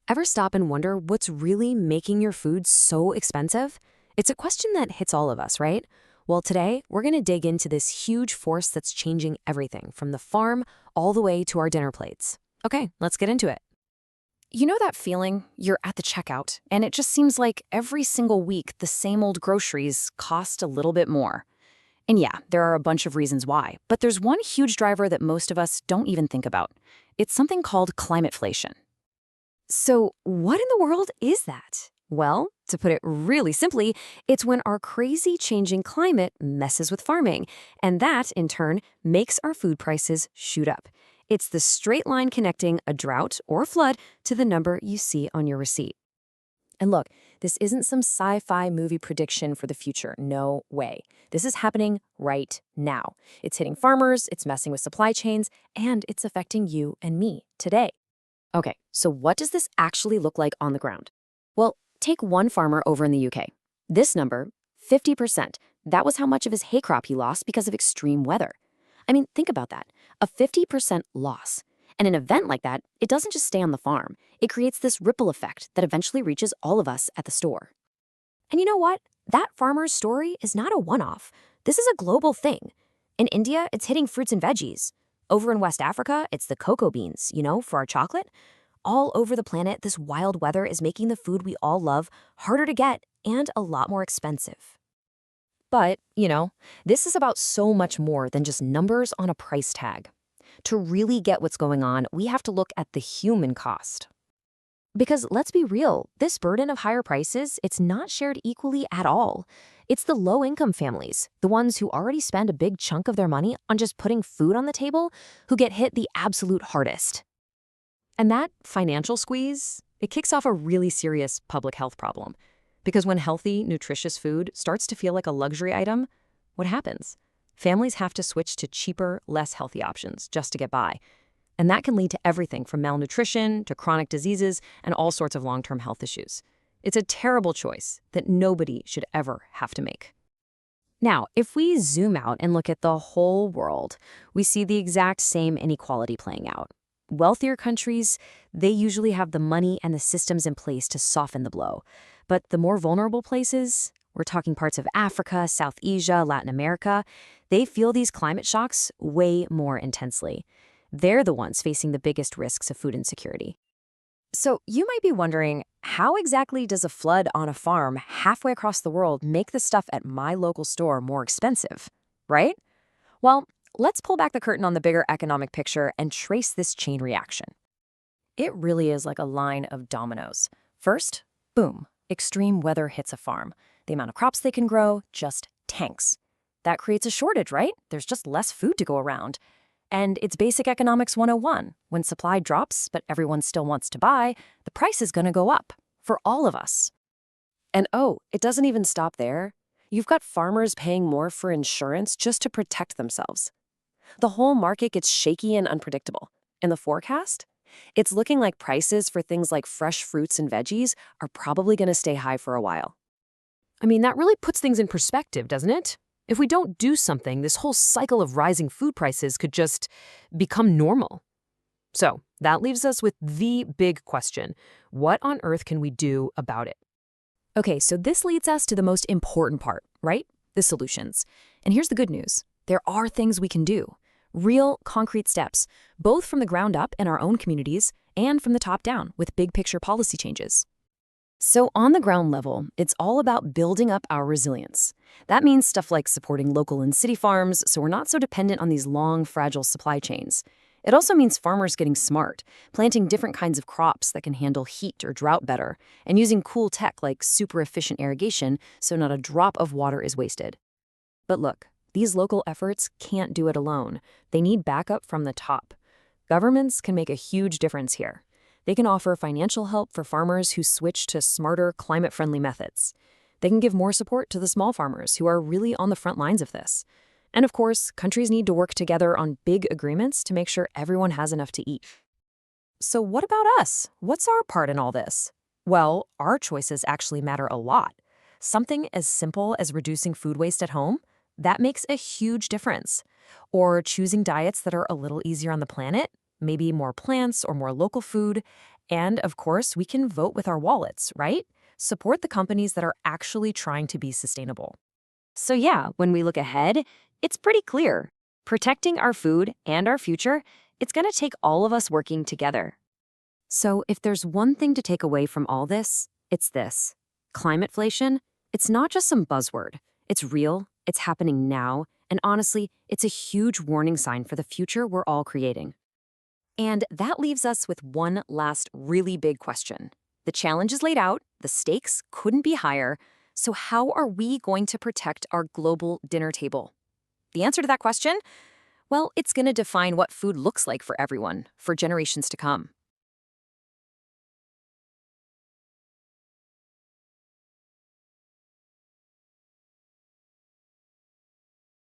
Ever stop and wonder what's really making your food so expensive? It's a question that hits all of us, right? Well, today, we're going to dig into this huge force that's changing everything from the farm all the way to our dinner plates. Okay, let's get into it. You know that feeling? You're at the checkout, and it just seems like every single week the same old groceries cost a little bit more. And yeah, there are a bunch of reasons why, but there's one huge driver that most of us don't even think about. It's something called climateflation. So, what in the world is that? Well, to put it really simply, it's when our crazy changing climate messes with farming, and that, in turn, makes our food prices shoot up. It's the straight line connecting a drought or flood to the number you see on your receipt. And look, this isn't some sci-fi movie prediction for the future. No way. This is happening right now. It's hitting farmers, it's messing with supply chains, and it's affecting you and me today. Okay, so what does this actually look like on the ground? Well, take one farmer over in the UK. This number, 50%, that was how much of his hay crop he lost because of extreme weather. I mean, think about that. A 50% loss. And an event like that, it doesn't just stay on the farm. It creates this ripple effect that eventually reaches all of us at the store. And you know what? That farmer's story is not a one-off. This is a global thing. In India, it's hitting fruits and veggies. Over in West Africa, it's the cocoa beans, for our chocolate. All over the planet, this wild weather is making the food we all love harder to get and a lot more expensive. But, this is about so much more than just numbers on a price tag. To really get what's going on, we have to look at the human cost. Because let's be real, this burden of higher prices, it's not shared equally at all. It's the low-income families, the ones who already spend a big chunk of their money on just putting food on the table, who get hit the absolute hardest. And that financial squeeze, it kicks off a really serious public health problem. Because when healthy, nutritious food starts to feel like a luxury item, what happens? Families have to switch to cheaper, less healthy options just to get by. And that can lead to everything from malnutrition to chronic diseases and all sorts of long-term health issues. It's a terrible choice that nobody should ever have to make. Now, if we zoom out and look at the whole world, we see the exact same inequality playing out. Wealthier countries, they usually have the money and the systems in place to soften the blow. But the more vulnerable places, we're talking parts of Africa, South Asia, Latin America, they feel these climate shocks way more intensely. They're the ones facing the biggest risks of food insecurity. So you might be wondering, how exactly does a flood on a farm halfway across the world make the stuff at my local store more expensive, right? Well, let's pull back the curtain on the bigger economic picture and trace this chain reaction. It really is like a line of dominoes. First, boom, extreme weather hits a farm. The amount of crops they can grow just tanks. That creates a shortage, right? There's just less food to go around. And it's basic economics 101. When supply drops, but everyone still wants to buy, the price is going to go up for all of us. And oh, it doesn't even stop there. You've got farmers paying more for insurance just to protect themselves. The whole market gets shaky and unpredictable. In the forecast, it's looking like prices for things like fresh fruits and veggies are probably going to stay high for a while. I mean, that really puts things in perspective, doesn't it? If we don't do something, this whole cycle of rising food prices could just become normal. So that leaves us with the big question. What on earth can we do about it? Okay, so this leads us to the most important part, right? The solutions. And here's the good news. There are things we can do. Real, concrete steps, both from the ground up in our own communities and from the top down with big picture policy changes. So on the ground level, it's all about building up our resilience. That means stuff like supporting local and city farms so we're not so dependent on these long, fragile supply chains. It also means farmers getting smart, planting different kinds of crops that can handle heat or drought better, and using cool tech like super efficient irrigation so not a drop of water is wasted. But look, these local efforts can't do it alone. They need backup from the top. Governments can make a huge difference here. They can offer financial help for farmers who switch to smarter, climate-friendly methods. They can give more support to the small farmers who are really on the front lines of this. And of course, countries need to work together on big agreements to make sure everyone has enough to eat. So what about us? What's our part in all this? Well, our choices actually matter a lot. Something as simple as reducing food waste at home, that makes a huge difference. Or choosing diets that are a little easier on the planet, maybe more plants or more local food, And of course, we can vote with our wallets, right? Support the companies that are actually trying to be sustainable. So yeah, when we look ahead, it's pretty clear. Protecting our food and our future, it's going to take all of us working together. So if there's one thing to take away from all this, it's this. Climateflation, it's not just some buzzword. It's real, it's happening now, and honestly, it's a huge warning sign for the future we're all creating. And that leaves us with one last really big question. The challenge is laid out, the stakes couldn't be higher, so how are we going to protect our global dinner table? The answer to that question? Well, it's going to define what food looks like for everyone, for generations to come.